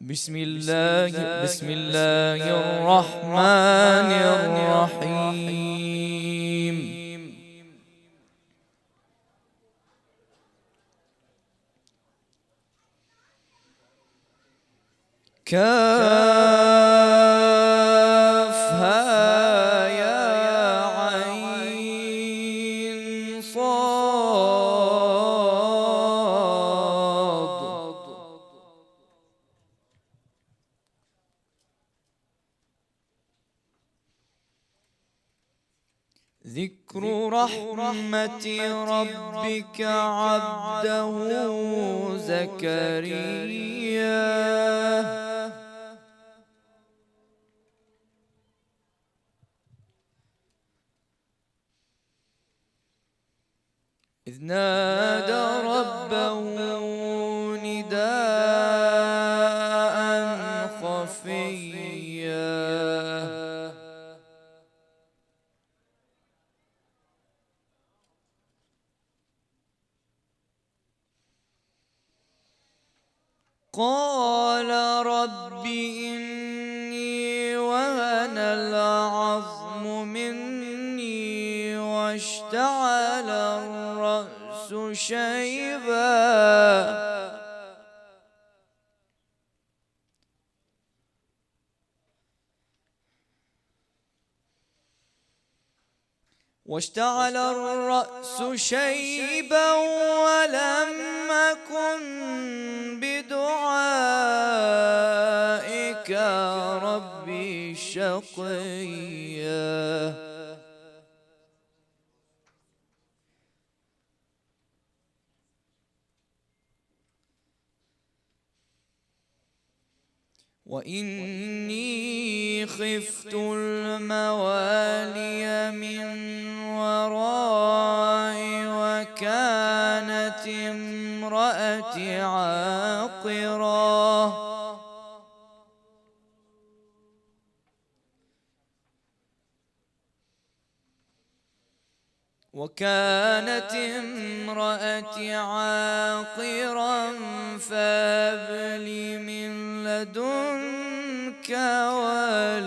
بسم الله الرحمن الرحيم. كافها يا عين صاد. ذكر رحمة ربك عبده زكريا إذ نادى ربه نداء خفيا قال رب إني وهن العظم مني واشتعل الرأس شيبا ولم أكن بدعائك ربي شقيا. وإني خفت الموالي من ورائي وكانت امرأتي عاقرا فهب لي من لدنك وليا.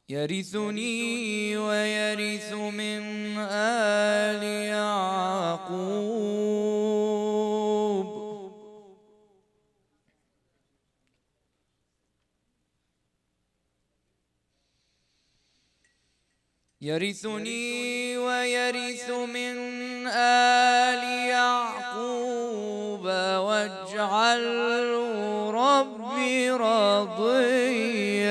يرثني ويرث من آل يعقوب. واجعله ربي رضيا.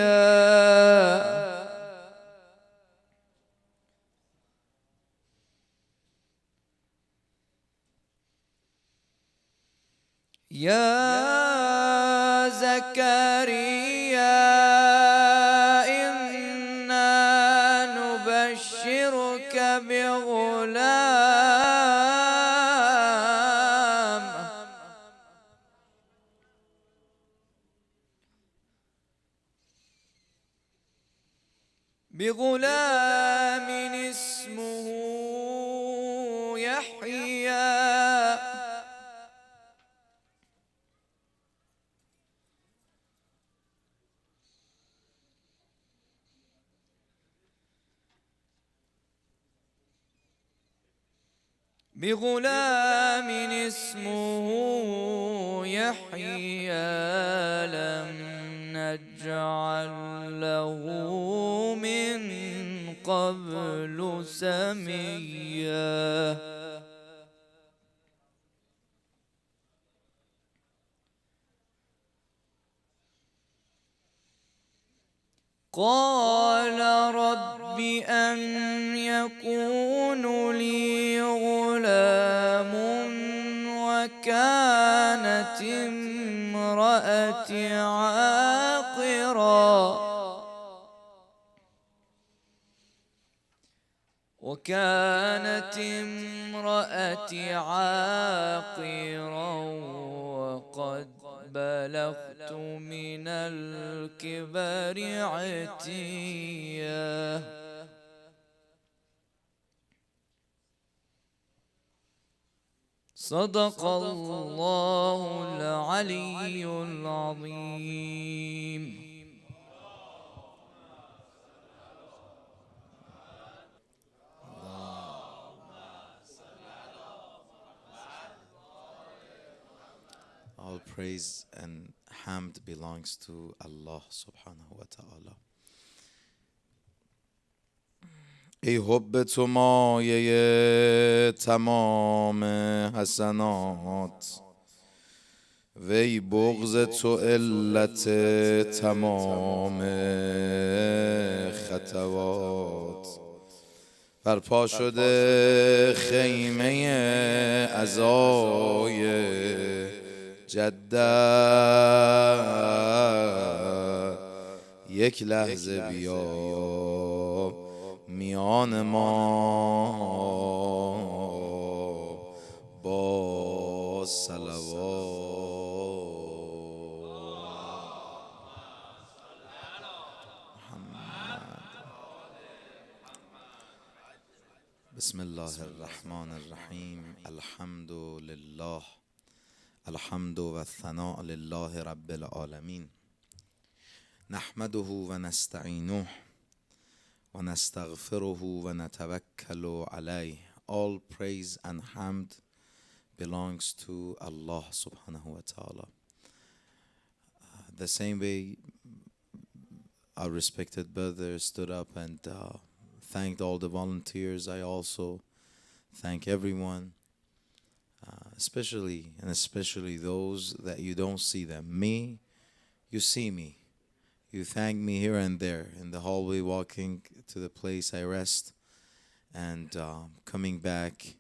يا زكريا إنا نبشرك بغلام اسمه يحيى. لم نجعل له من قبل سميا. قال رب أن يكون لي غلام وكانت امرأتي عاقرا وقد بلغت من الكبر عتيا. صدق الله العلي العظيم. All praise and hamd belongs to Allah subhanahu wa ta'ala. ای حب تو مایه تمام حسنات، وی بغض تو علت تمام خطوات. برپا شده خیمه عزای جدت، یک لحظه بیا میان ما با صلوات. بسم الله الرحمن الرحیم. الحمد لله، الحمد و الثناء لله رب العالمین. نحمده و نستعینه و نستغفره و نتوکل علیه. All praise and hamd belongs to Allah subhanahu wa ta'ala. The same way our respected brother stood up and thanked all the volunteers, I also thank everyone, especially those that you don't see them. Me, you see me. You thank me here and there in the hallway, walking to the place I rest, and coming back,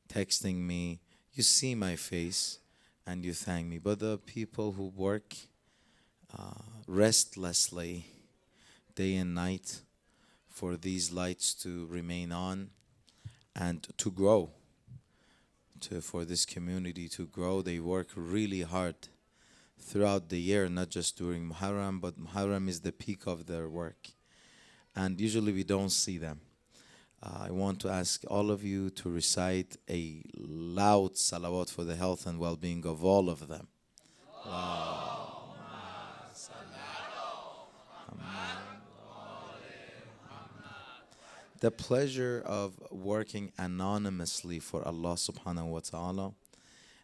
texting me. You see my face and you thank me. But the people who work restlessly day and night for these lights to remain on and to grow, for this community to grow, they work really hard throughout the year, not just during Muharram, but Muharram is the peak of their work. And usually we don't see them. I want to ask all of you to recite a loud salawat for the health and well-being of all of them. The pleasure of working anonymously for Allah subhanahu wa ta'ala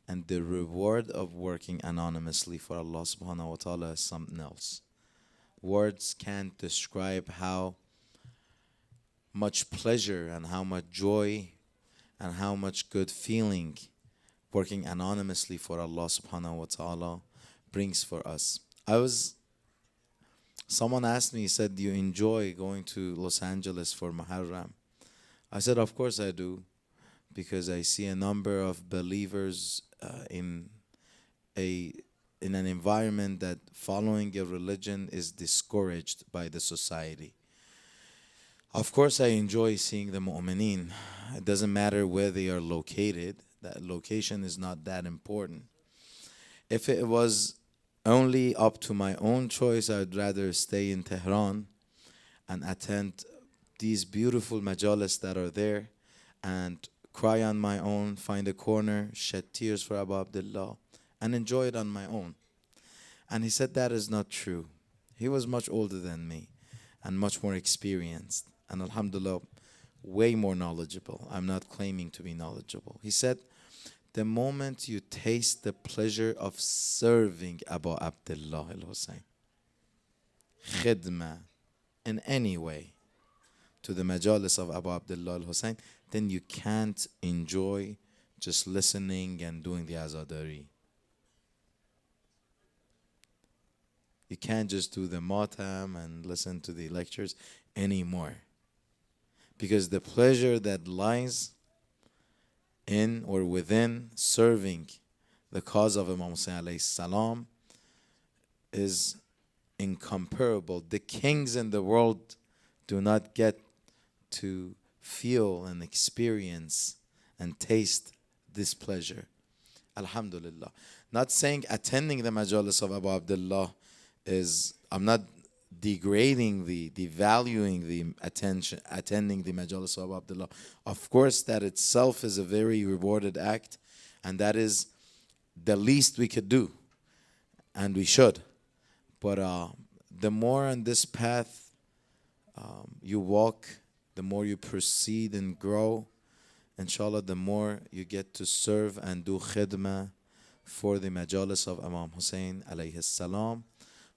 and the reward of working anonymously for Allah subhanahu wa ta'ala is something else. Words can't describe how much pleasure and how much joy and how much good feeling working anonymously for Allah subhanahu wa ta'ala brings for us. Someone asked me, he said, do you enjoy going to Los Angeles for Muharram? I said, of course I do, because I see a number of believers in an environment that following a religion is discouraged by the society. Of course I enjoy seeing the mu'mineen. It doesn't matter where they are located. That location is not that important. If it was only up to my own choice, I'd rather stay in Tehran and attend these beautiful majalis that are there and cry on my own, find a corner, shed tears for Abu Abdullah, and enjoy it on my own. And he said that is not true. He was much older than me and much more experienced, and alhamdulillah, way more knowledgeable. I'm not claiming to be knowledgeable. He said, the moment you taste the pleasure of serving Abu Abdullah al-Hussein, khidmah, in any way, to the majalis of Abu Abdullah al-Hussein, then you can't enjoy just listening and doing the azadari. You can't just do the matam and listen to the lectures anymore. Because the pleasure that lies in or within serving the cause of Imam Hussein alayhi salam is incomparable. The kings in the world do not get to feel and experience and taste this pleasure. Alhamdulillah. Not saying attending the majalis of Abu Abdullah is, I'm not degrading devaluing the attention, attending the majalis of Abu Abdullah. Of course, that itself is a very rewarded act. And that is the least we could do, and we should. But the more on this path you walk, the more you proceed and grow, inshallah, the more you get to serve and do khidmah for the majalis of Imam Hussein alayhi salam,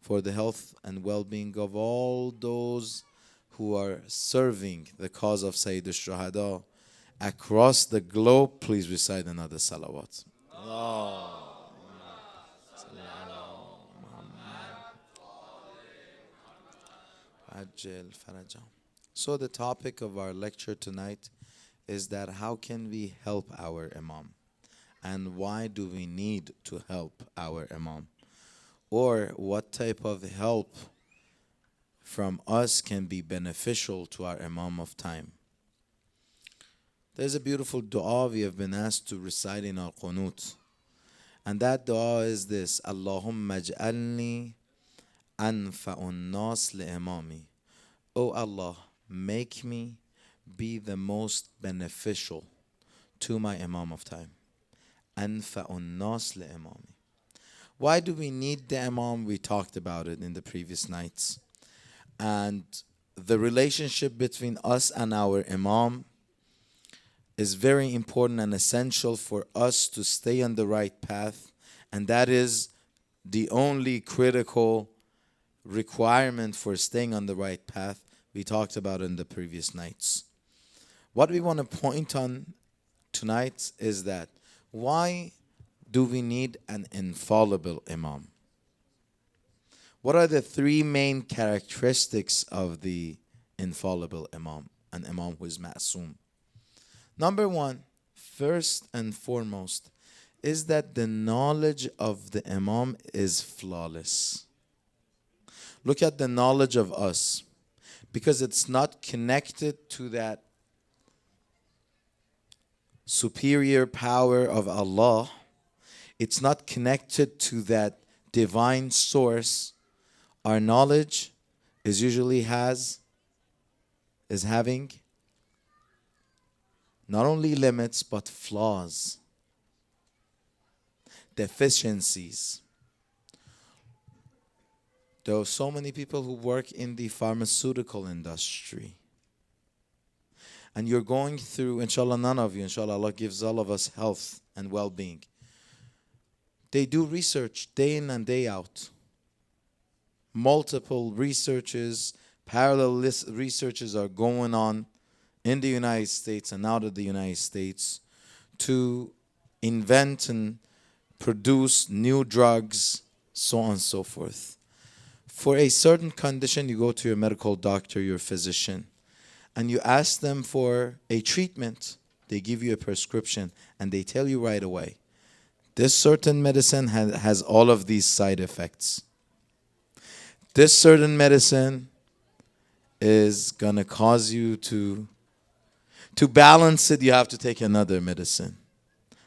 for the health and well-being of all those who are serving the cause of Sayyid al-Shuhada across the globe. Please recite another salawat. Ajil Farajam. So the topic of our lecture tonight is that how can we help our Imam? And why do we need to help our Imam? Or what type of help from us can be beneficial to our Imam of time? There's a beautiful dua we have been asked to recite in our qunut. And that dua is this: Allahumma ij'alni anfa'un nas li imami. Oh Allah, make me be the most beneficial to my Imam of time. Anfa'un nas li imami. Why do we need the Imam? We talked about it in the previous nights. And the relationship between us and our Imam is very important and essential for us to stay on the right path. And that is the only critical requirement for staying on the right path. We talked about it in the previous nights. What we want to point on tonight is that why do we need an infallible Imam? What are the three main characteristics of the infallible Imam, an Imam who is ma'soom? Number one, first and foremost, is that the knowledge of the Imam is flawless. Look at the knowledge of us, because it's not connected to that superior power of Allah. It's not connected to that divine source. Our knowledge is usually having not only limits but flaws, deficiencies. There are so many people who work in the pharmaceutical industry. And you're going through, inshallah, none of you, inshallah, Allah gives all of us health and well-being. They do research day in and day out. Multiple researches, parallel researches are going on in the United States and out of the United States to invent and produce new drugs, so on and so forth. For a certain condition, you go to your medical doctor, your physician, and you ask them for a treatment. They give you a prescription and they tell you right away, this certain medicine has all of these side effects. This certain medicine is going to cause you to balance it, you have to take another medicine.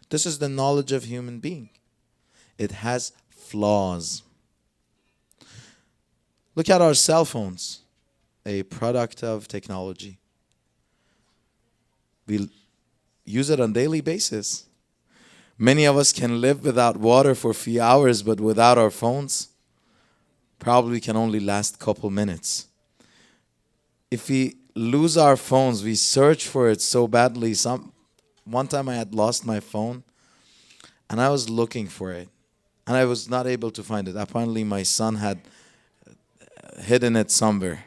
This is the knowledge of human being. It has flaws. Look at our cell phones, a product of technology. We use it on a daily basis. Many of us can live without water for a few hours, but without our phones, probably can only last a couple minutes. If we lose our phones, we search for it so badly. One time I had lost my phone, and I was looking for it, and I was not able to find it. Apparently, my son had hidden it somewhere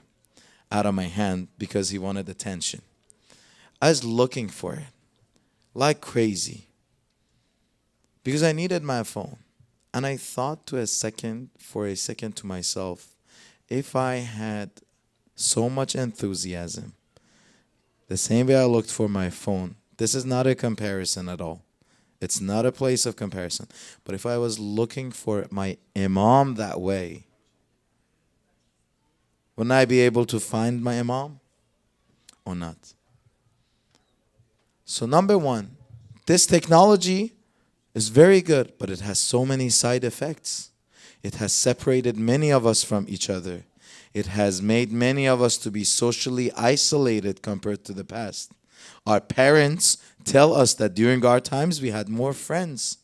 out of my hand because he wanted attention. I was looking for it like crazy because I needed my phone. And I thought for a second to myself, if I had so much enthusiasm, the same way I looked for my phone, this is not a comparison at all. It's not a place of comparison. But if I was looking for my Imam that way, wouldn't I be able to find my Imam or not? So number one, this technology is very good, but it has so many side effects. It has separated many of us from each other. It has made many of us to be socially isolated compared to the past. Our parents tell us that during our times we had more friends.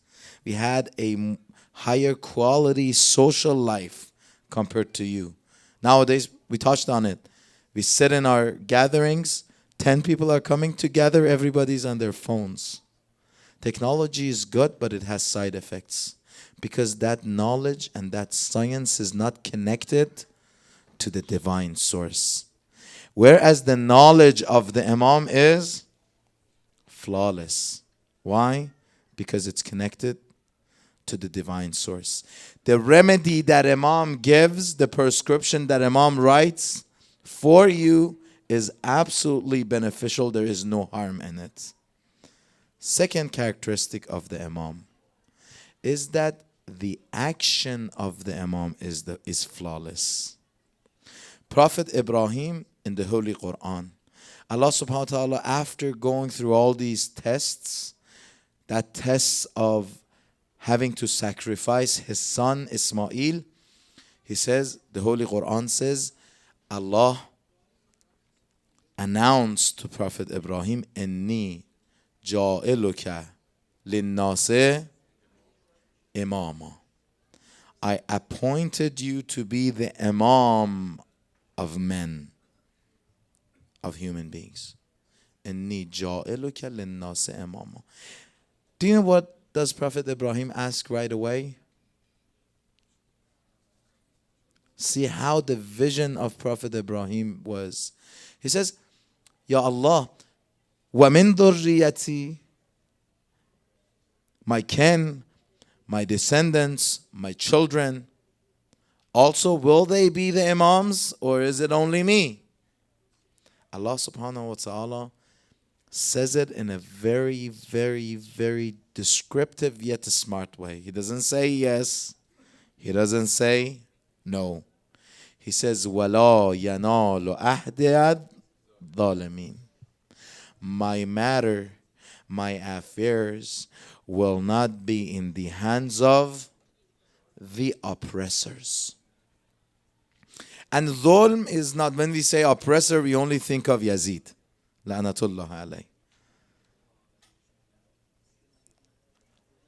We had a higher quality social life compared to you. Nowadays, we touched on it. We sit in our gatherings, 10 people are coming together, everybody's on their phones. Technology is good, but it has side effects because that knowledge and that science is not connected to the divine source. Whereas the knowledge of the Imam is flawless. Why? Because it's connected to the divine source. The remedy that Imam gives, the prescription that Imam writes for you is absolutely beneficial. There is no harm in it. Second characteristic of the Imam is that the action of the Imam is flawless. Prophet Ibrahim in the Holy Quran, Allah subhanahu wa ta'ala, after going through all these tests, that tests of having to sacrifice his son Ismail, he says, the Holy Quran says, Allah announced to Prophet Ibrahim, Inni ja'iluka linnase imama. I appointed you to be the Imam of men, of human beings. Inni ja'iluka linnase imama. Do you know what does Prophet Ibrahim ask right away? See how the vision of Prophet Ibrahim was. He says, Ya Allah, wa min dhurriyati, my kin, my descendants, my children, also will they be the Imams, or is it only me? Allah subhanahu wa ta'ala says it in a very, very, very descriptive yet a smart way. He doesn't say yes. He doesn't say no. He says, وَلَا يَنَالُ أَحْدِ الظَّالِمِينَ. My matter, my affairs will not be in the hands of the oppressors. And dhulm is not, when we say oppressor, we only think of Yazid. La'natullah alayh.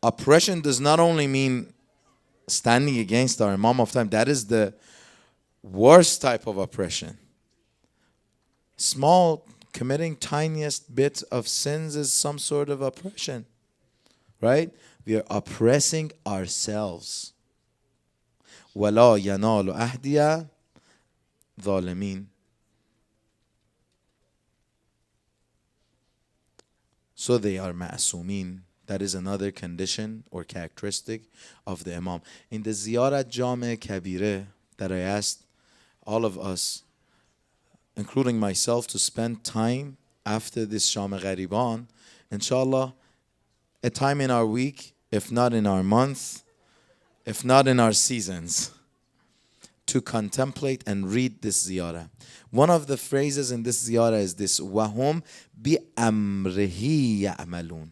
Oppression does not only mean standing against our Imam of time. That is the worst type of oppression. Small, committing tiniest bit of sins is some sort of oppression. Right? We are oppressing ourselves. وَلَا يَنَالُ أَحْدِيَ ظَالِمِينَ. So they are ma'asumin. That is another condition or characteristic of the Imam. In the Ziyarat Jame Kabire that I asked all of us, including myself, to spend time after this Sham Ghariban, inshallah, a time in our week, if not in our month, if not in our seasons, to contemplate and read this ziyarah. One of the phrases in this ziyarah is this, وَهُمْ بِأَمْرِهِ يَعْمَلُونَ.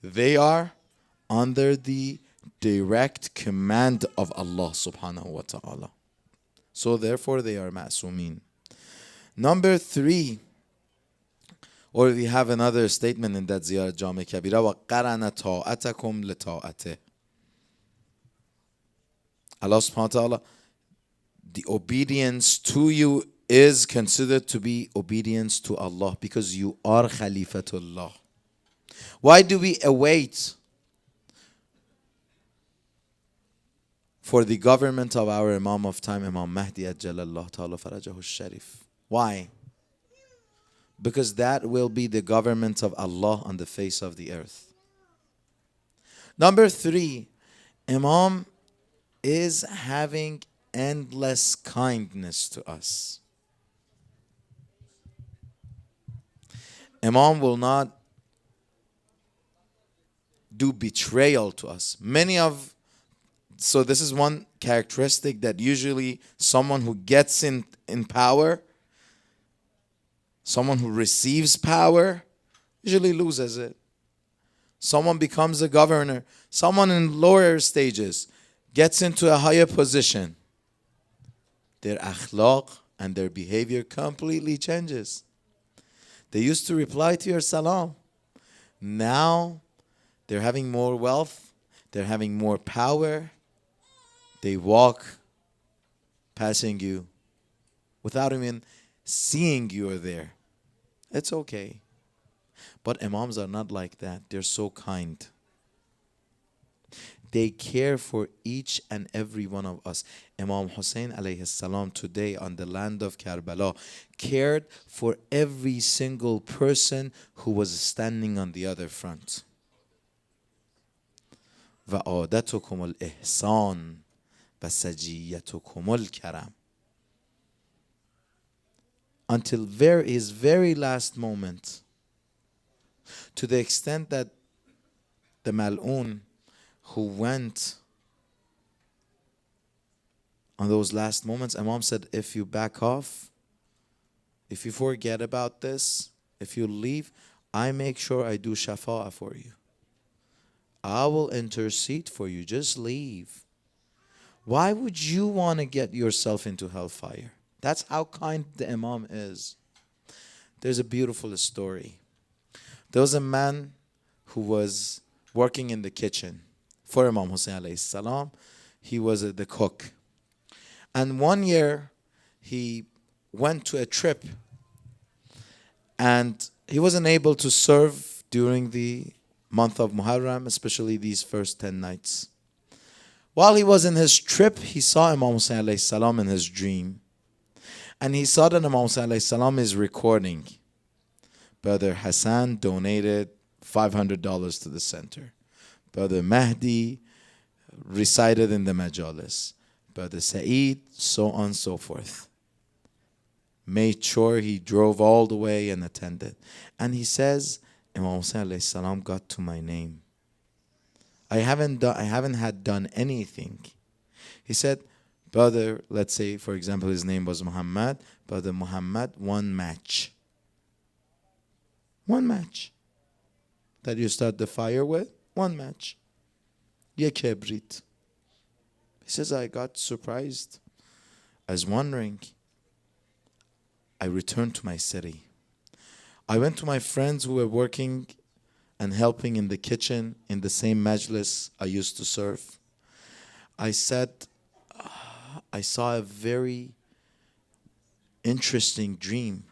They are under the direct command of Allah subhanahu wa ta'ala. So therefore they are ma'sumin. Number 3, or we have another statement in that ziyarah Jami Kabira, وَقَرَنَ طَاعَتَكُمْ لِطَاعَتِهِ. Allah subhanahu wa ta'ala, the obedience to you is considered to be obedience to Allah because you are Khalifatullah. Why do we await for the government of our Imam of time, Imam Mahdi Ajjalallahu Ta'ala Farajahu Sharif? Why? Because that will be the government of Allah on the face of the earth. Number 3, Imam is having endless kindness to us. Imam will not do betrayal to us. So this is one characteristic that usually someone who gets in power, someone who receives power, usually loses it. Someone becomes a governor. Someone in lower stages gets into a higher position. Their akhlaq and their behavior completely changes. They used to reply to your salam. Now they're having more wealth, they're having more power. They walk passing you without even seeing you are there. It's okay. But Imams are not like that. They're so kind. They care for each and every one of us. Imam Hussein alayhi salam today on the land of Karbala cared for every single person who was standing on the other front. وَعَادَتُكُمُ الْإِحْسَانِ وَسَجِيَّتُكُمُ الْكَرَمِ. Until his very last moment, to the extent that the Mal'un who went on those last moments, Imam said, if you back off, if you forget about this, if you leave, I make sure I do shafa'ah for you. I will intercede for you. Just leave. Why would you want to get yourself into hellfire? That's how kind the Imam is. There's a beautiful story. There was a man who was working in the kitchen for Imam Hussein alayhi salam. He was the cook. And one year he went to a trip and he wasn't able to serve during the month of Muharram, especially these first 10 nights. While he was in his trip, he saw Imam Hussein alayhi salam in his dream. And he saw that Imam Hussein alayhi salam is recording. Brother Hassan donated $500 to the center. Brother Mahdy recited in the majalis. Brother Saeed, so on and so forth. Made sure he drove all the way and attended. And he says, Imam Hussein alayhi salam got to my name. I haven't had done anything. He said, brother, let's say, for example, his name was Muhammad. Brother Muhammad, one match. One match. That you start the fire with, one match. Ye kebrit. He says, I got surprised. I was wondering. I returned to my city. I went to my friends who were working and helping in the kitchen in the same majlis I used to serve. I said, I saw a very interesting dream.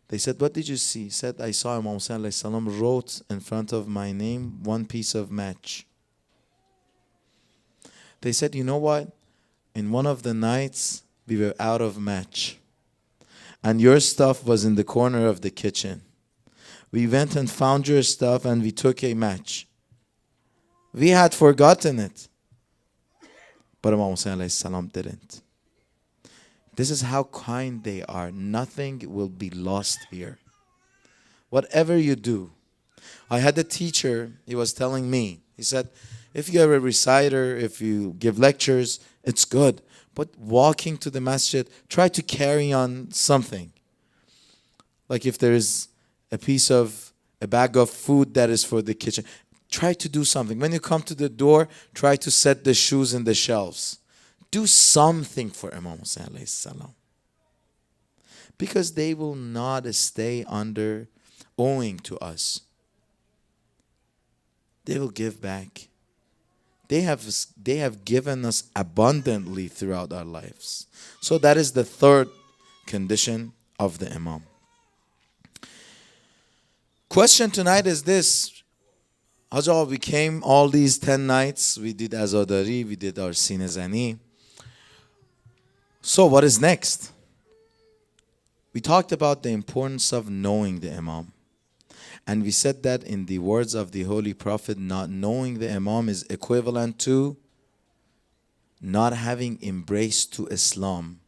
They said, what did you see? He said, I saw Imam Hussein alayhi salam wrote in front of my name one piece of match. They said, you know what? In one of the nights, we were out of match. And your stuff was in the corner of the kitchen. We went and found your stuff and we took a match. We had forgotten it. But Imam Hussein alayhi salam didn't. This is how kind they are. Nothing will be lost here. Whatever you do. I had a teacher, he was telling me, he said, if you're a reciter, if you give lectures, it's good. But walking to the masjid, try to carry on something. Like if there is a bag of food that is for the kitchen, try to do something. When you come to the door, try to set the shoes in the shelves. Do something for Imam Hussein alayhi salam. Because they will not stay under owing to us. They will give back. They have given us abundantly throughout our lives. So that is the third condition of the Imam. Question tonight is this. Hajjah, we came all these 10 nights. We did Azadari, we did our Sinazani. So what is next? We talked about the importance of knowing the Imam. And we said that in the words of the Holy Prophet, not knowing the Imam is equivalent to not having embraced to Islam.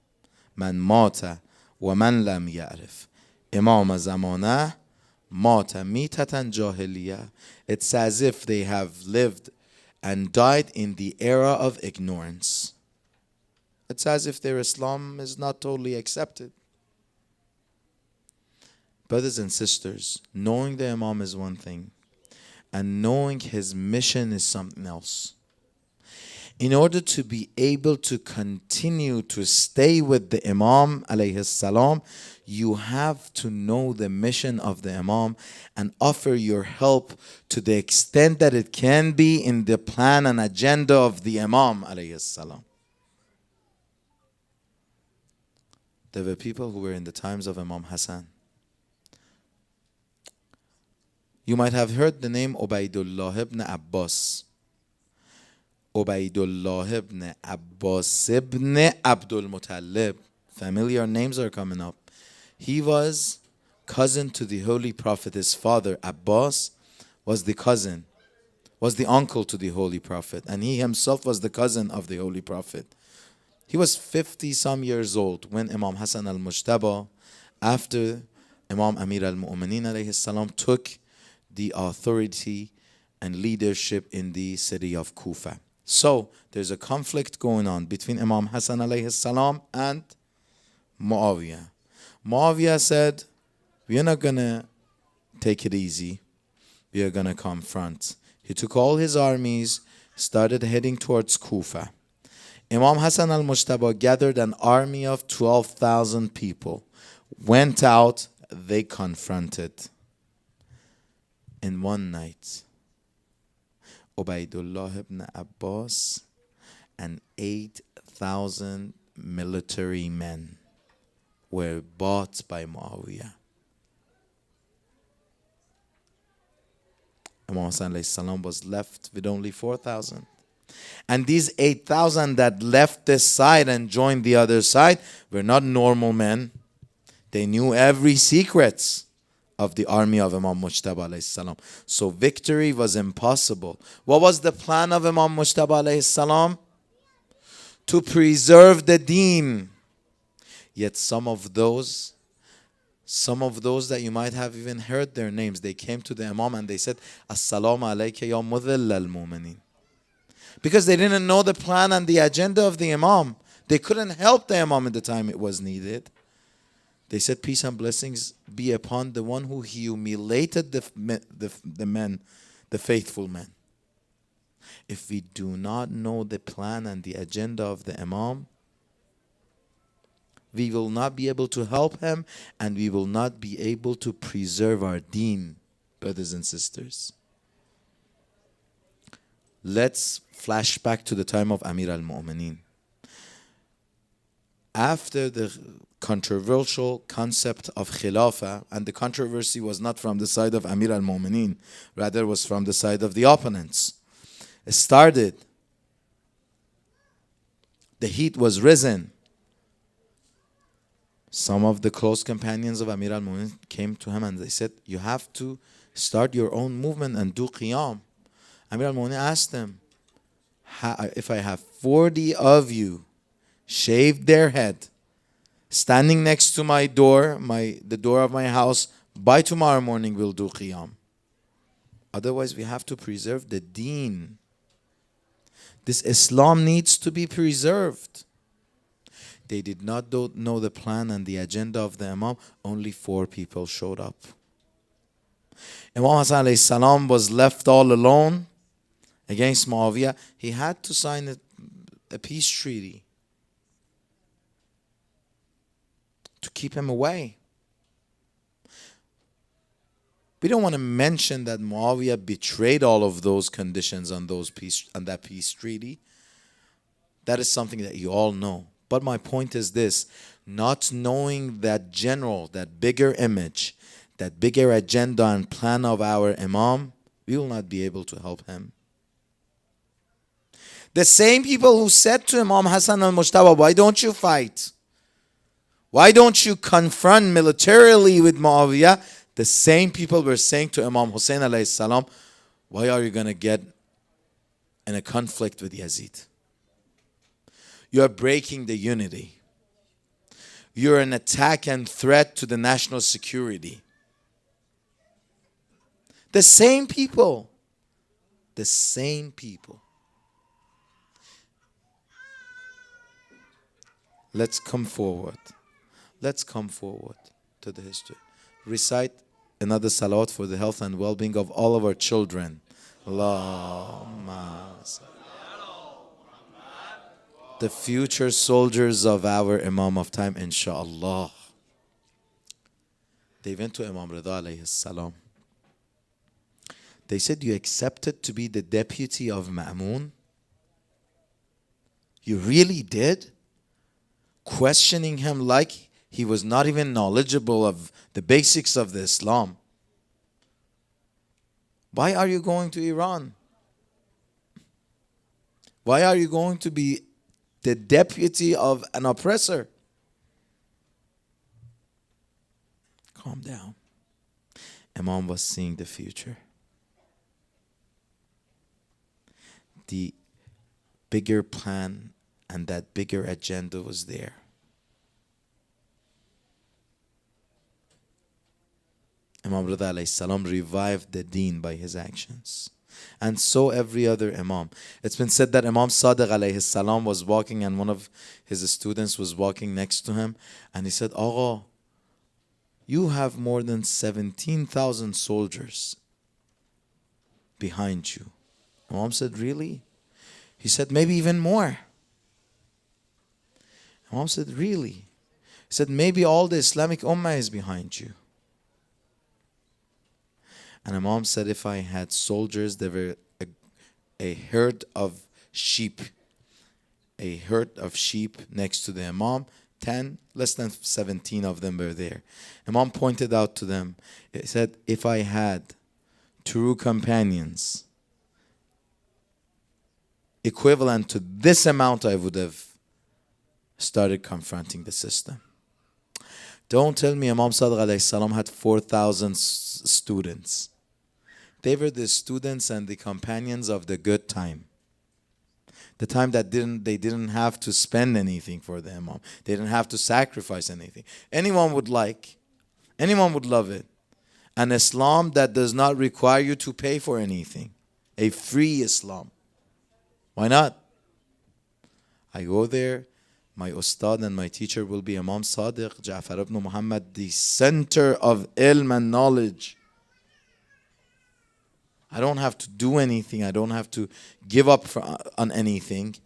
Man mata wa man lam ya'rif. Imam zamanah mata mitatan jahiliya. It's as if they have lived and died in the era of ignorance. It's as if their Islam is not totally accepted. Brothers and sisters, knowing the Imam is one thing, and knowing his mission is something else. In order to be able to continue to stay with the Imam alayhi salam, you have to know the mission of the Imam and offer your help to the extent that it can be in the plan and agenda of the Imam alayhi salam. There were people who were in the times of Imam Hassan. You might have heard the name Ubaidullah ibn Abbas. Ubaidullah ibn Abbas ibn Abdul Muttalib. Familiar names are coming up. He was cousin to the Holy Prophet. His father, Abbas, was the cousin, was the uncle to the Holy Prophet. And he himself was the cousin of the Holy Prophet. He was 50 some years old when Imam Hassan al-Mujtaba, after Imam Amir al-Mu'mineen alayhi salam, took the authority and leadership in the city of Kufa. So there's a conflict going on between Imam Hassan alayhi salam and Muawiyah. Muawiyah said, we are not going to take it easy. We are going to confront. He took all his armies, started heading towards Kufa. Imam Hassan al-Mujtaba gathered an army of 12,000 people. Went out, they confronted. In one night, Ubaidullah ibn Abbas and 8,000 military men were bought by Muawiyah. Imam Hassan alayhi salam was left with only 4,000. And these 8,000 that left this side and joined the other side were not normal men. They knew every secret of the army of Imam Mujtaba alayhi salam. So victory was impossible. What was the plan of Imam Mujtaba alayhi salam? To preserve the deen. Yet some of those that you might have even heard their names, they came to the Imam and they said, As-salamu alayka ya mudhill al-mu'minin. Because they didn't know the plan and the agenda of the Imam. They couldn't help the Imam in the time it was needed. They said, peace and blessings be upon the one who humiliated the men, the faithful men. If we do not know the plan and the agenda of the Imam, we will not be able to help him and we will not be able to preserve our deen, brothers and sisters. Let's flash back to the time of Amir al-Mu'mineen. After the controversial concept of Khilafah, and the controversy was not from the side of Amir al-Mu'mineen, rather was from the side of the opponents. It started. The heat was risen. Some of the close companions of Amir al-Mu'mineen came to him and they said, you have to start your own movement and do qiyam. Amir al-Mu'mineen asked them, if I have 40 of you shaved their head, standing next to my door, the door of my house, by tomorrow morning we'll do qiyam. Otherwise we have to preserve the deen. This Islam needs to be preserved. They did not know the plan and the agenda of the Imam. Only 4 people showed up. Imam Hassan alayhi salam was left all alone against Muawiyah. He had to sign a peace treaty to keep him away. We don't want to mention that Muawiyah betrayed all of those conditions on that peace treaty. That is something that you all know. But my point is this: not knowing that general, that bigger image, that bigger agenda and plan of our Imam, we will not be able to help him. The same people who said to Imam Hassan al-Mujtaba, why don't you fight? Why don't you confront militarily with Muawiyah? The same people were saying to Imam Hussein alayhi salam, why are you going to get in a conflict with Yazid? You are breaking the unity. You're an attack and threat to the national security. The same people. The same people. Let's come forward. Let's come forward to the history. Recite another salawat for the health and well-being of all of our children. Allahumma the future soldiers of our Imam of time, inshallah. They went to Imam Rida alayhi salam. They said, you accepted to be the deputy of Ma'mun? You really did? Questioning him like he was not even knowledgeable of the basics of the Islam. Why are you going to Iran? Why are you going to be the deputy of an oppressor? Calm down. Imam was seeing the future. The bigger plan and that bigger agenda was there. Imam Rida alayhi salam revived the deen by his actions. And so every other Imam. It's been said that Imam Sadiq alayhi salam was walking and one of his students was walking next to him. And he said, Agha, you have more than 17,000 soldiers behind you. Imam said, really? He said, maybe even more. Imam said, really? He said, maybe all the Islamic Ummah is behind you. And Imam said, if I had soldiers, they were a herd of sheep. A herd of sheep next to the Imam. 10, less than 17 of them were there. Imam pointed out to them, he said, if I had true companions equivalent to this amount, I would have started confronting the system. Don't tell me Imam Sadiq alayhi salam had 4,000 students. They were the students and the companions of the good time. The time that they didn't have to spend anything for the Imam. They didn't have to sacrifice anything. Anyone would love it. An Islam that does not require you to pay for anything. A free Islam. Why not? I go there, my ustad and my teacher will be Imam Sadiq, Ja'far ibn Muhammad, the center of ilm and knowledge. I don't have to do anything. I don't have to give up on anything.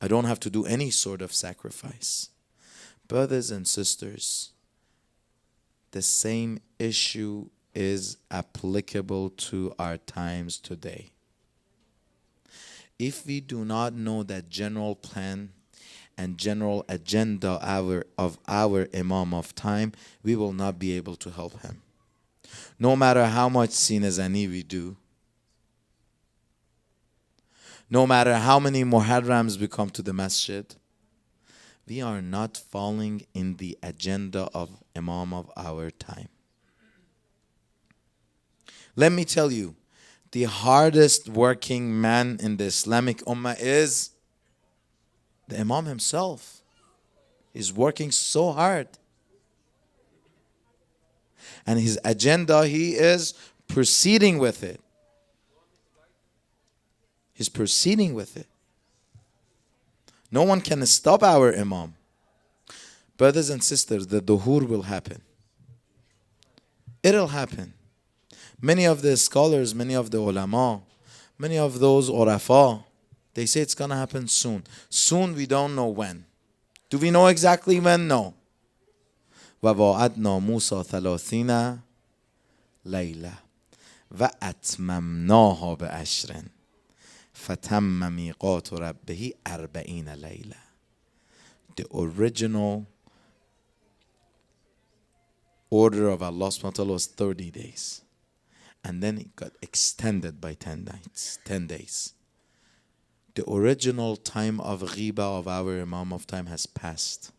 I don't have to do any sort of sacrifice. Brothers and sisters, the same issue is applicable to our times today. If we do not know that general plan and general agenda of our Imam of time, we will not be able to help him. No matter how much sinazani we do, no matter how many Muharrams we come to the masjid, we are not falling in the agenda of Imam of our time. Let me tell you, the hardest working man in the Islamic Ummah is the Imam himself. He's working so hard. And his agenda, he is proceeding with it. He's proceeding with it. No one can stop our Imam. Brothers and sisters, the duhur will happen. It'll happen. Many of the scholars, many of the ulama, many of those urafa, they say it's going to happen soon. Soon, we don't know when. Do we know exactly when? No. وَوَعَدْنَا مُوسَى 30 لَيْلَةً وَأَتْمَمْنَاهَا بِعَشْرٍ فَتَمَّ مِيقَاتُ رَبِّهِ 40 لَيْلَةً. The original order of Allah subhanahu wa ta'ala was 30 days. And then it got extended by 10 nights, 10 days. The original time of ghiba of our Imam of time has passed.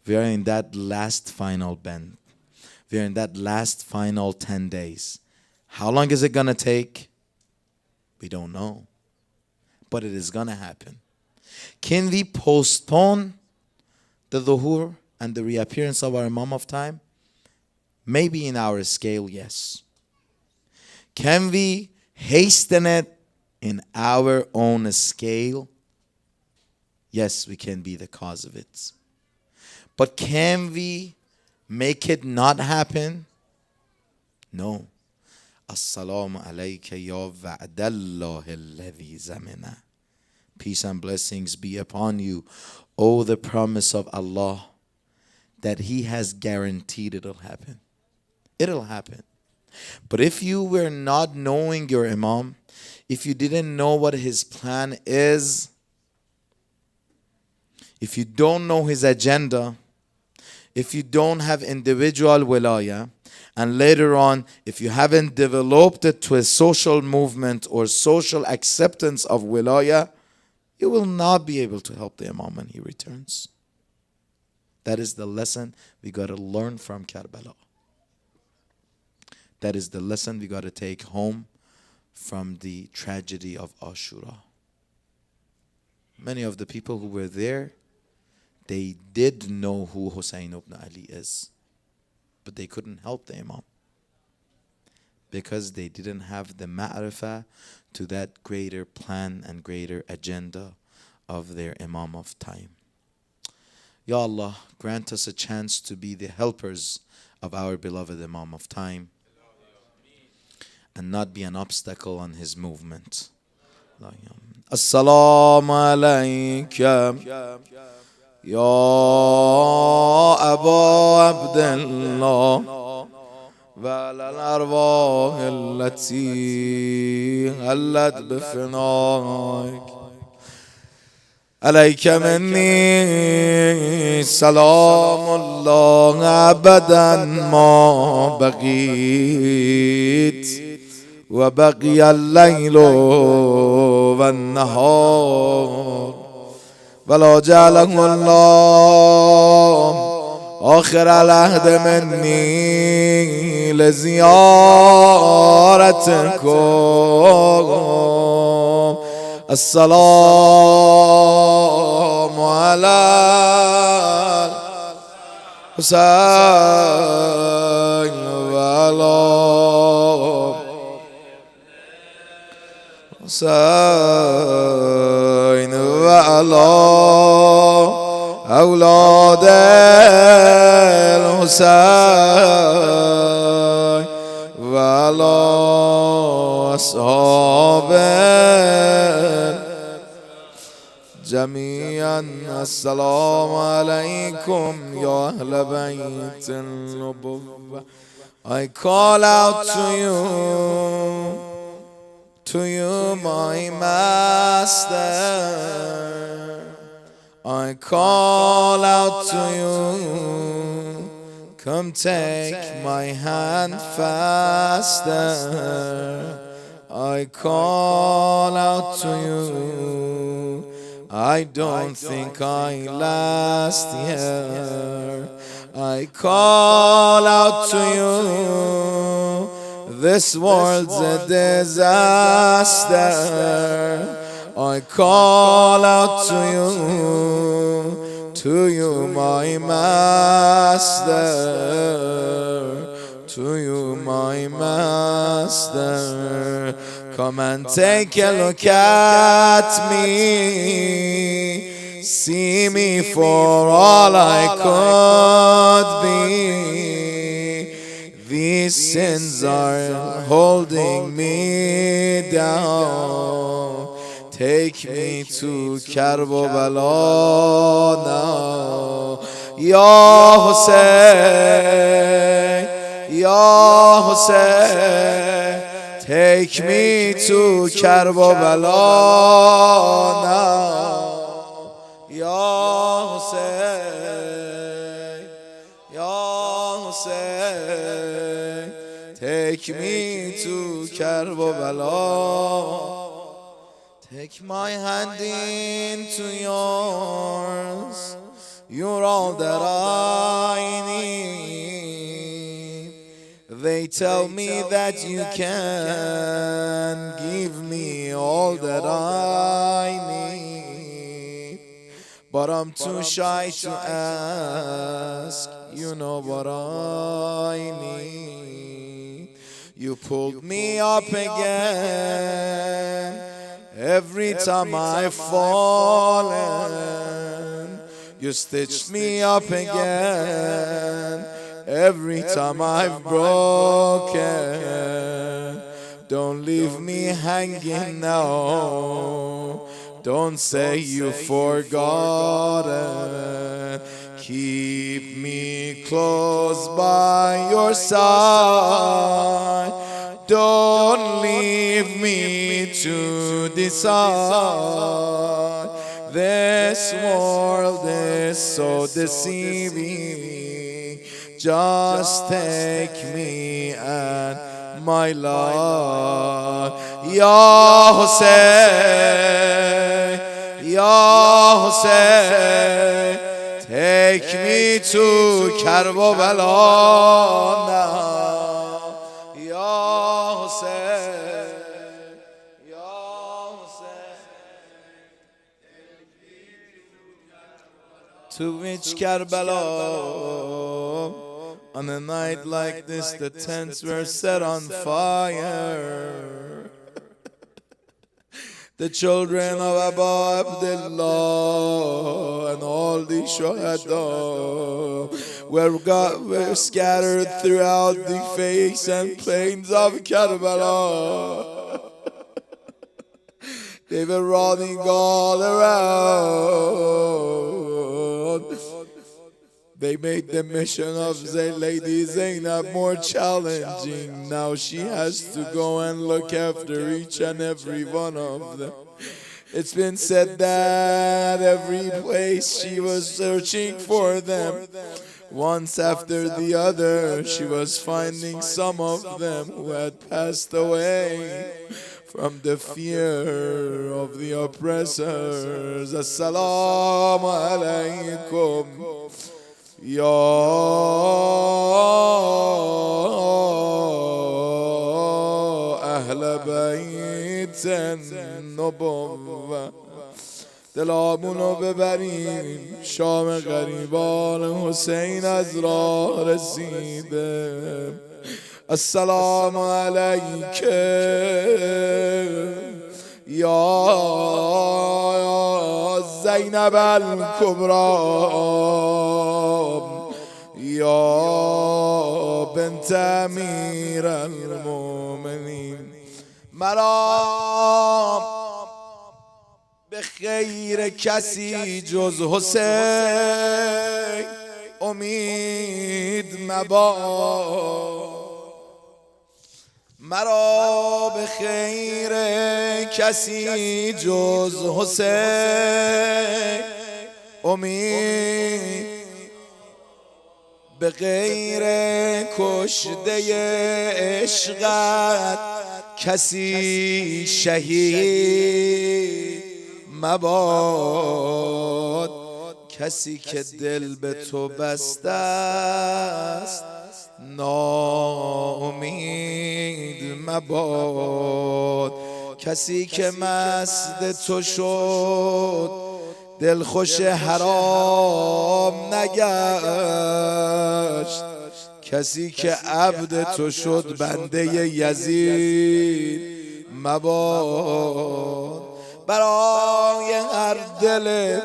We are in that last final bend. We are in that last final 10 days. How long is it going to take? We don't know. But it is going to happen. Can we postpone the dhuhr and the reappearance of our Imam of time? Maybe in our scale, yes. Can we hasten it in our own scale? Yes, we can be the cause of it. But can we make it not happen? No. As-salamu alayka ya wa'dallahi alladhi zamana Peace and blessings be upon you. Oh, the promise of Allah that He has guaranteed it'll happen. It'll happen. But if you were not knowing your Imam, if you didn't know what his plan is, if you don't know his agenda, if you don't have individual wilaya, and later on, if you haven't developed it to a social movement or social acceptance of wilaya, you will not be able to help the Imam when he returns. That is the lesson we got to learn from Karbala. That is the lesson we got to take home from the tragedy of Ashura. Many of the people who were there, they did know who Hussein ibn Ali is, but they couldn't help the Imam because they didn't have the ma'rifah to that greater plan and greater agenda of their Imam of time. Ya Allah, grant us a chance to be the helpers of our beloved Imam of time and not be an obstacle on his movement. Assalamu alaykum Ya Abu Abdullah وعلى الأرواح التي هلت بفنائك عليك مني سلام الله أبدا ما بقيت وبقي الليل والنهار ولا جعله الله آخر العهد مني لزيارتكم السلام على الحسين وعلى الحسين وعلى أولاد الحسين وعلى أصحابه جميعا السلام عليكم يا أهل بيت النبوة. I call out to you my master. I call out to you, come take my hand faster. I call out to you, I don't think I last here. I call out to you, this world's a disaster. I call out to you my master, to you my master. Come and take a look at me, see me for all I could be. These sins are holding me down. Take me to Karbala now. Ya Hussein, Ya Hussein, take me to Karbala now. Ya Hussein, Ya Hussein, take me to Karbala. Take my hand into yours, you're all that I need. They tell me that you can give me all that I need, but I'm too shy to ask, you know what I need. You pulled me up again every time I've fallen. You stitched me up again every time I've broken. Don't leave me hanging now. Don't say you forgotten. Keep me close by your side. Don't leave me to decide. This world is so deceiving. Just take me and my life. Ya Hussein, Ya Hussein, take me to Karbala now. Ya Hussein, Ya Hussein, to which Karbala? On a night like this, the tents were set on fire. The children of Abu Abdullah and all the Shuhada were scattered throughout the face and plains of Karbala. They were running all around. They made the mission of Lady Zainab more challenging. Now she has to go and look after each and every one of them. It's been said that every place she was searching for them, once after the other, she was finding some of them who had passed away from the fear of the oppressors. Assalamu alaikum. Ya Ahl Bayt Nubuwwah, دلامونو ببریم شام غریبان حسین از راه رسیده. السلام علیک یا زینب الکبری یا بنت امیر المؤمنین. مرا به خیر کسی جز حسین امید مباد. مرا به خیر کسی جز حسین امید، به غیر کشته عشقت کسی شهید مباد. کسی که دل به تو بسته است ناامید مباد. کسی که مست تو شد دلخوش حرام نگشت. کسی که عبد تو شد بنده یزید مباد. برای هر دل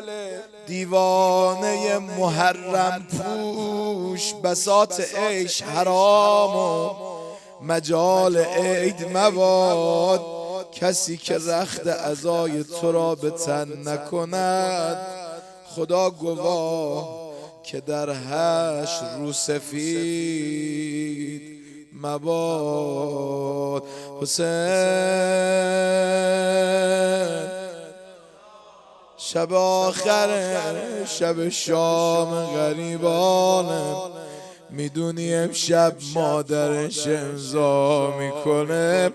دیوانه محرم پوش بساط عیش حرام و مجال عید مباد. کسی که رخت عزای تو را به تن نکند خدا گواه که در حشر رو سفید مباد. حسین شب آخر شب شام غریبانه، میدونی امشب مادرش امضا میکنه،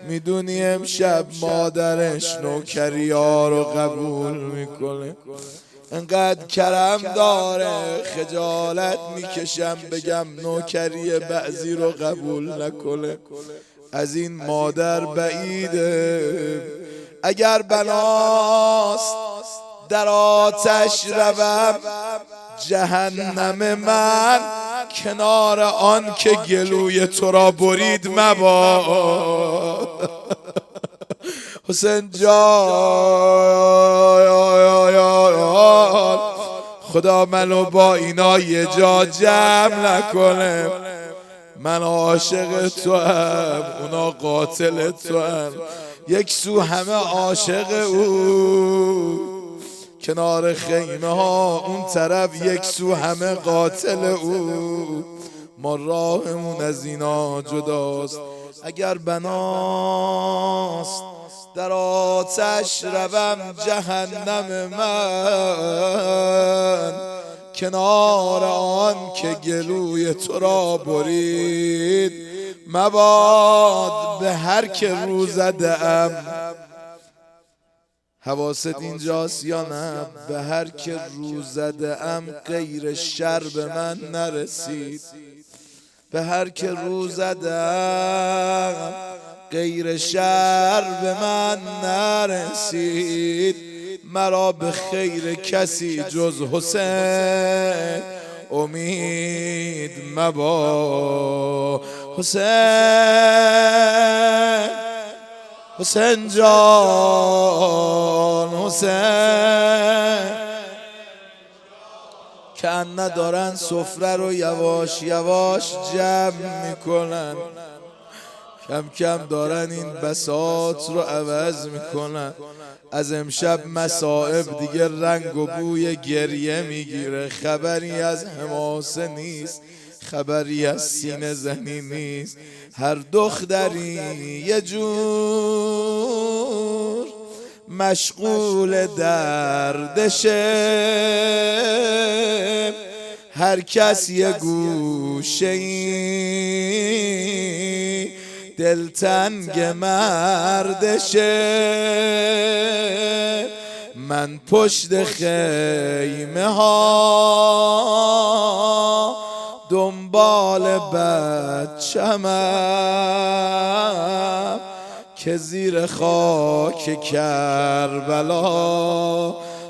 میدونی امشب مادرش نوکریا رو قبول میکنه. انقدر کرم داره خجالت میکشم بگم نوکری بعضی رو قبول نکنه. از این مادر بعیده. اگر بناست در آتش روم جهنم من، کنار آن که گلوی تو را برید مباد. حسین جان خدا منو با اینا یه جا جمع نکنه. من عاشق تو هم اونا قاتل تو هم. یک سو همه عاشق او، کنار خیمه ها اون طرف یک سو همه قاتل او. ما راهمون از اینا جداست، اگر بناست در آتش روم جهنم من، کنار آن که گلوی تو را برید مباد به هر که رو زده ام. حواست اینجاست یا نه؟ به هر که رو زده ام غیر شر به من نرسید، به هر که رو زدم غیر شر به من نرسید. مرا به خیر کسی جز حسین امید مبا. حسین جان، حسین که ندارن سفره رو یواش یواش جمع میکنن، کم کم دارن این بساط رو عوض میکنن. از امشب مصائب دیگه رنگ و بوی گریه میگیره، خبری از حماسه نیست، خبری از سینه زنی نیست. هر دختری یه جور مشغول دردشه، هر کس یه گوشه‌ای دلتنگ مردشه. من پشت خیمه ها دنبال بچه‌مم که زیر خاک کربلا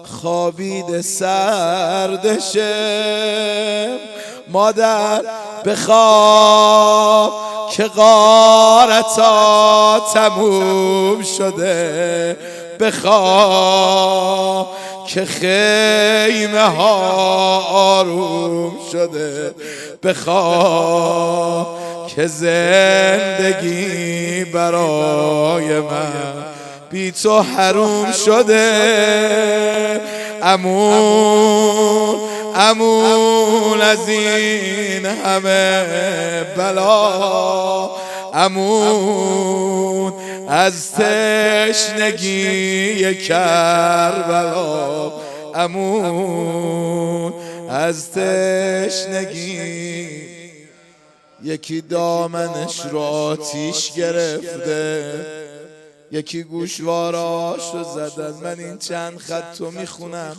خوابیده سردشه. مادر بخواب که غارتا تموم شده، بخواب که خیمه ها آروم شده، بخواب که زندگی برای من بی تو حروم شده. امون امون از این همه بلا، امون از تشنگی کربلا، امون از تشنگی. یکی دامنش رو آتیش گرفته، یکی گوشواراشو زدن. من این چند خطو میخونم،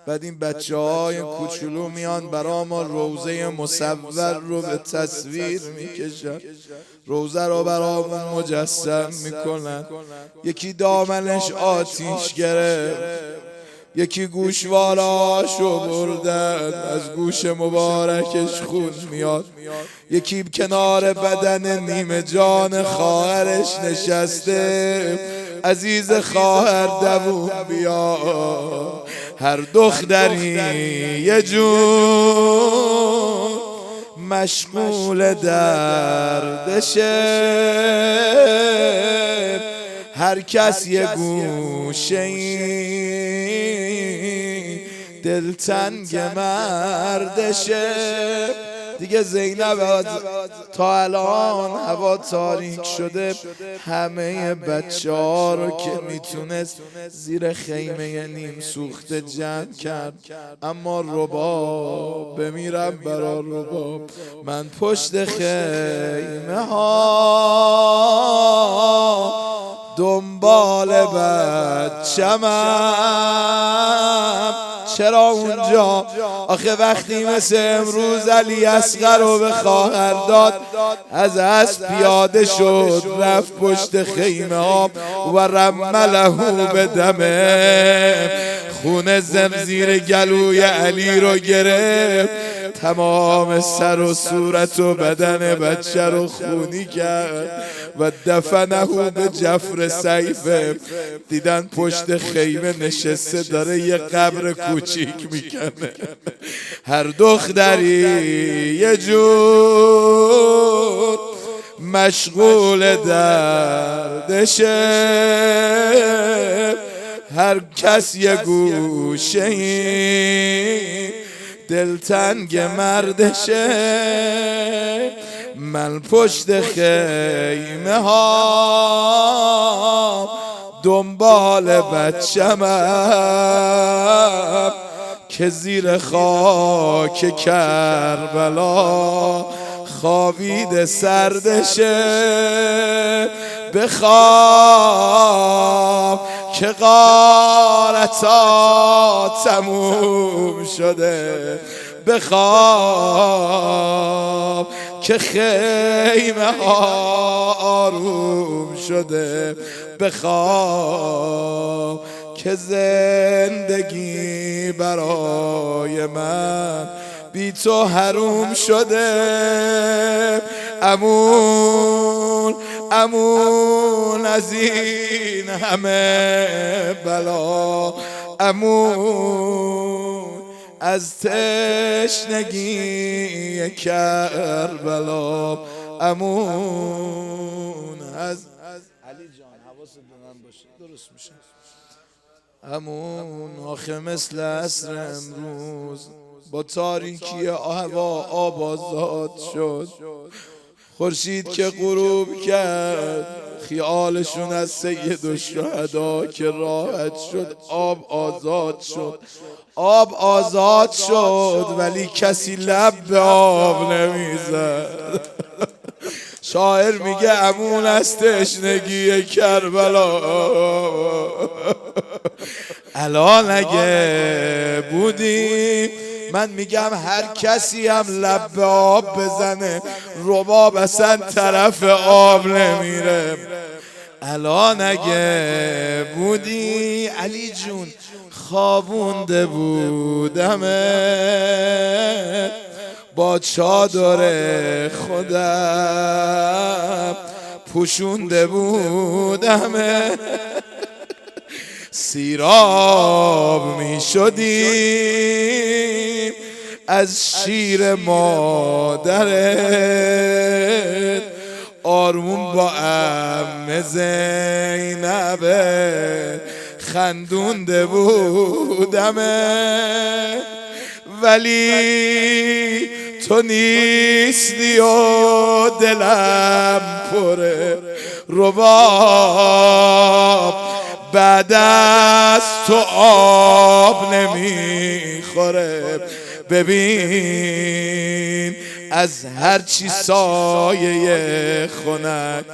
بعد این بچه‌های کوچولو میان برا ما روضه مصور رو به تصویر میکشن، روضه رو برامون مجسم میکنن. یکی دامنش آتیش گرفت، یکی گوشواراشو بردن، از گوش مبارکش خون میاد. یکی کنار بدن نیمه جان خواهرش نشسته، عزیز خواهر دووم بیا. هر دختری یه جون مشغول دردشه، هر کس یه گوشه‌ای دلتنگ مردشه. دیگه زینب تا الان هوا تاریک شده، همه بچه ها رو که میتونست زیر خیمه نیم سوخته جمع کرد، اما رباب بمیرم برا رباب. من پشت خیمه ها دنبال بچه‌مم. چرا اونجا؟ آخه وقتی مثل امروز علی اصغر رو به خواهر داد، از اسب پیاده شد رفت پشت خیمه ها و رمله به دمه، خون زیر گلوی علی رو گرفت، تمام سر و صورت و بدن بچه رو خونی کرد و دفنه به جفر سیفه. دیدن پشت خیمه نشسته داره یه قبر کوچیک میکنه. هر دختری یه جور مشغول دردشه، هر کس یه گوشه ای دلتنگ مردشه. من پشت خیمه ها دنبال بچمم که زیر خاک کربلا خوابیده سردشه. بخواب که غارتا تموم شده، بخواب که خیمه ها آروم شده، بخواب که زندگی برای من بی تو حروم شده. امون امون از این همه بلا، امون از تشنگی کربلا، امون از علی جان حواست به من باشه درست میشه. امون آخه مثل عصر امروز با تاریکی هوا آب آزاد شد. خورشید که غروب کرد خیالشون از سید الشهدا که راحت شد. آب آزاد شد، آب آزاد شد، ولی کسی لب به آب نمیزد. شاعر میگه امون از تشنگی کربلا. الان اگه بودیم، من میگم هر کسی هم لب به آب بزنه رباب اصلا طرف آب نمیره. الان اگه بودی علی جون خوابونده بودمه با چادر خودم پوشونده بودمه. سیراب می شدیم از شیر مادرت، آروم با عمه زینبه خندونده بودمه. ولی تو نیستی و دلم پره رباب، بعد از تو آب نمیخوره. ببین از هرچی سایه خنک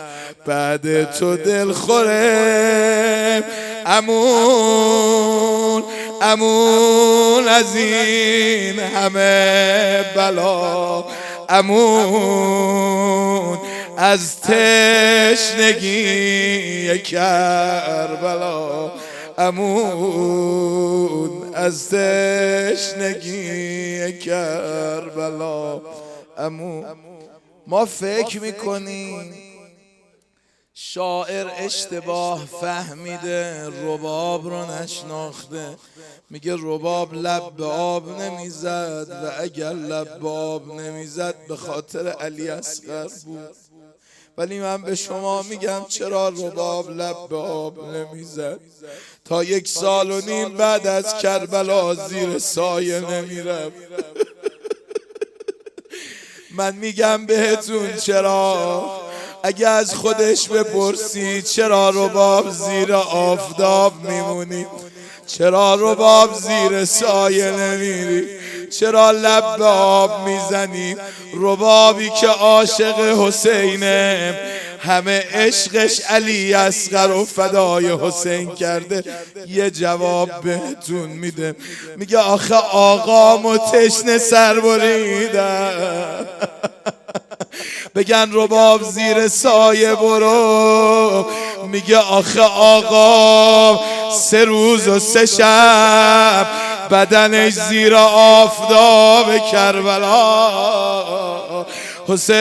بعد تو دل خوره. امون امون از این همه بلا، امون از تشنگی کربلا، امون از تشنگی کربلا، امون. ما فکر میکنیم شاعر اشتباه فهمیده، رباب رو نشناخته. میگه رباب لب به آب نمیزد و اگر لب به آب نمیزد به خاطر علی اصغر بود. ولی من به شما میگم چرا رباب لب به آب نمیزد؟ تا 1.5 سال بعد از کربلا زیر سایه نمیرفت. من میگم بهتون چرا، اگه از خودش بپرسی چرا رباب زیر آفتاب میمونی؟ چرا رباب زیر سایه نمیری؟ چرا لب به آب میزنی؟ ربابی که عاشق حسینه، همه عشقش علی اصغر و فدای حسین کرده، یه جواب بهتون میده، میگه آخه آقامو تشنه سر بریدن. بگن رباب زیر سایه برو، میگه آخه آقا 3 روز و 3 شب بدنش زیر آفتاب کربلا. حسین